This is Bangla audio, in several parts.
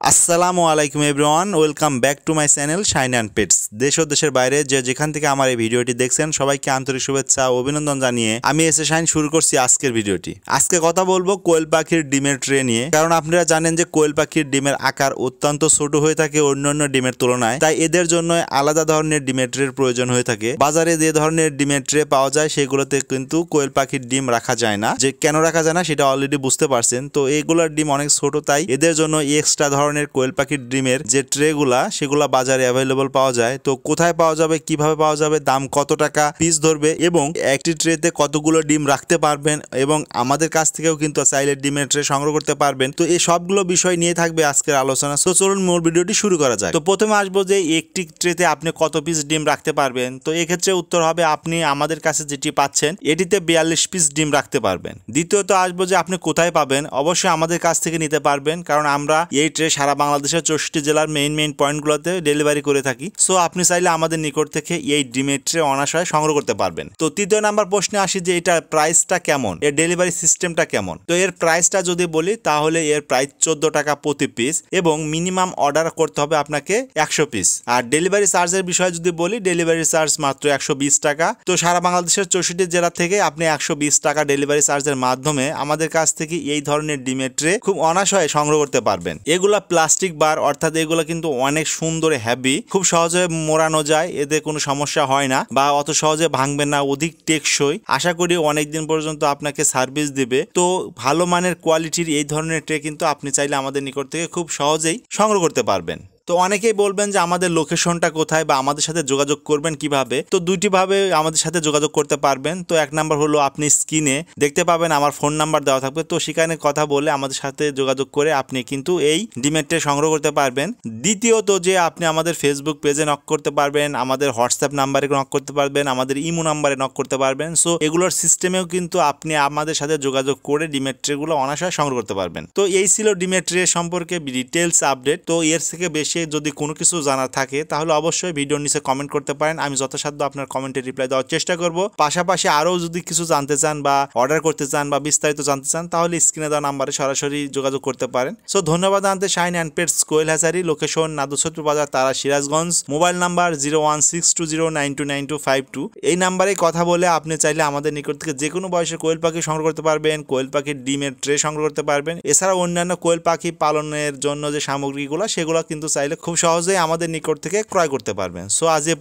আসসালামু আলাইকুম everyone, welcome back to my channel shine and pets. দেশ ও দেশের বাইরে যেখান থেকে আমার এই ভিডিওটি দেখছেন সবাইকে আন্তরিক শুভেচ্ছা ও অভিনন্দন জানিয়ে আমি এসে শাইন শুরু করছি আজকের ভিডিওটি। আজকে কথা বলবো কোয়েল পাখির ডিমের ট্রে নিয়ে। কারণ আপনারা জানেন যে কোয়েল পাখির ডিমের আকার অত্যন্ত ছোট হয়ে থাকে অন্যান্য ডিমের তুলনায়, তাই এদের জন্য আলাদা ধরনের ডিমের ট্রের প্রয়োজন হয়ে থাকে। বাজারে যে ধরনের ডিমের ট্রে পাওয়া যায় সেগুলোতে কিন্তু কোয়েল পাখির ডিম রাখা যায় না। যে কেন রাখা যায় না সেটা অলরেডি বুঝতে পারছেন। তো এইগুলোর ডিম অনেক ছোট, তাই এদের জন্য এক্সট্রা ধরনের কোয়েল পাখির ডিমের যে ট্রেগুলা সেগুলা বাজারে অ্যাভেলেবল পাওয়া যায়। তো কোথায় পাওয়া যাবে, কিভাবে পাওয়া যাবে, দাম কত টাকা পিস ধরবে এবং একটি ট্রেতে কতগুলো ডিম রাখতে পারবেন এবং আমাদের কাছ থেকেও কিন্তু চাইলে ডিমের ট্রে সংগ্রহ করতে পারবেন। তো এই সবগুলো বিষয় নিয়ে থাকবে আজকের আলোচনা। তো চলুন মূল ভিডিওটি শুরু করা যায়। তো প্রথমে আসবো যে একটি ট্রেতে আপনি কত পিস ডিম রাখতে পারবেন। তো এক্ষেত্রে উত্তর হবে আপনি আমাদের কাছে যেটি পাচ্ছেন এটিতে 42 পিস ডিম রাখতে পারবেন। দ্বিতীয়ত আসবো যে আপনি কোথায় পাবেন। অবশ্যই আমাদের কাছ থেকে নিতে পারবেন, কারণ আমরা এই ট্রে সারা বাংলাদেশের 64 জেলার মেইন পয়েন্টগুলোতে ডেলিভারি করে থাকি। সো আপনি চাইলে আমাদের নিকট থেকে এই ডিমের ট্রে অনায়াসে সংগ্রহ করতে পারবেন। তো তৃতীয় নাম্বার প্রশ্নে আসি যে এটার প্রাইসটা কেমন, এর ডেলিভারি সিস্টেমটা কেমন। তো এর প্রাইসটা যদি বলি তাহলে এর প্রাইস 14 টাকা প্রতি পিস এবং মিনিমাম অর্ডার করতে হবে আপনাকে 100 পিস। আর ডেলিভারি চার্জের বিষয়ে যদি বলি, ডেলিভারি চার্জ মাত্র 120 টাকা। তো সারা বাংলাদেশের 64 জেলা থেকে আপনি 120 টাকা ডেলিভারি চার্জের মাধ্যমে আমাদের কাছ থেকে এই ধরনের ডিমের ট্রে খুব অনায়াসে সংগ্রহ করতে পারবেন। এগুলা প্লাস্টিক বার, অর্থাৎ এগুলো কিন্তু অনেক সুন্দর হেভি, খুব সহজে মোড়ানো যায়, এতে কোনো সমস্যা হয় না বা অত সহজে ভাঙবে না, অধিক টেকসই। আশা করি অনেকদিন পর্যন্ত আপনাকে সার্ভিস দিবে। তো ভালো মানের কোয়ালিটির এই ধরনের ট্রে কিন্তু আপনি চাইলে আমাদের নিকট থেকে খুব সহজেই সংগ্রহ করতে পারবেন। তো অনেকেই বলবেন যে আমাদের লোকেশনটা কোথায় বা আমাদের সাথে যোগাযোগ করবেন কিভাবে। তো দুইটি ভাবে আমাদের সাথে যোগাযোগ করতে পারবেন। তো এক নাম্বার হলো আপনি স্ক্রিনে দেখতে পাবেন আমার ফোন নাম্বার দেওয়া থাকবে। তো সেখানে কথা বলে আমাদের সাথে যোগাযোগ করে আপনি কিন্তু এই ডিমের ট্রে সংগ্রহ করতে পারবেন। দ্বিতীয়ত যে আপনি আমাদের ফেসবুক পেজে নক করতে পারবেন, আমাদের হোয়াটসঅ্যাপ নাম্বারে নক করতে পারবেন, আমাদের ইমো নাম্বারে নক করতে পারবেন। সো এগুলোর সিস্টেমেও কিন্তু আপনি আমাদের সাথে যোগাযোগ করে ডিমের ট্রেগুলো অনায়াসে সংগ্রহ করতে পারবেন। তো এই ছিল ডিমের ট্রে সম্পর্কে ডিটেলস আপডেট। তো এর থেকে বেশি যদি কোনো কিছু জানার থাকে তাহলে অবশ্যই ভিডিওর নিচে কমেন্ট করতে পারেন। আমি যথাসাধ্য আপনার কমেন্টে রিপ্লাই দেওয়ার চেষ্টা করব। পাশাপাশি আরও যদি কিছু জানতে চান বা অর্ডার করতে চান বা বিস্তারিত জানতে চান তাহলে স্ক্রিনে দেওয়া নাম্বারে সরাসরি যোগাযোগ করতে পারেন। সো ধন্যবাদ জানাতে Shine and Pets Quail Hatchery, location নাদুসত্র বাজার, তারা, সিরাজগঞ্জ। Mobile number 01620929252। এই নাম্বারে কথা বলে আপনি চাইলে আমাদের নিকট থেকে যে কোনো বয়সের কোয়েল পাখি সংগ্রহ করতে পারবেন, কোয়েল পাখির ডিমের ট্রে সংগ্রহ করতে পারবেন। এছাড়া অন্যান্য কোয়েল পাখি পালনের জন্য যে সামগ্রীগুলো সেগুলো কিন্তু চাইলে খুব সহজেই আমাদের নিকট থেকে ক্রয় করতে পারবেন। সো আজ এ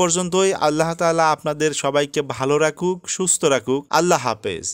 পর্যন্তই। আল্লাহ তাআলা আপনাদের সবাইকে ভালো রাখুক, সুস্থ রাখুক। আল্লাহ হাফেজ।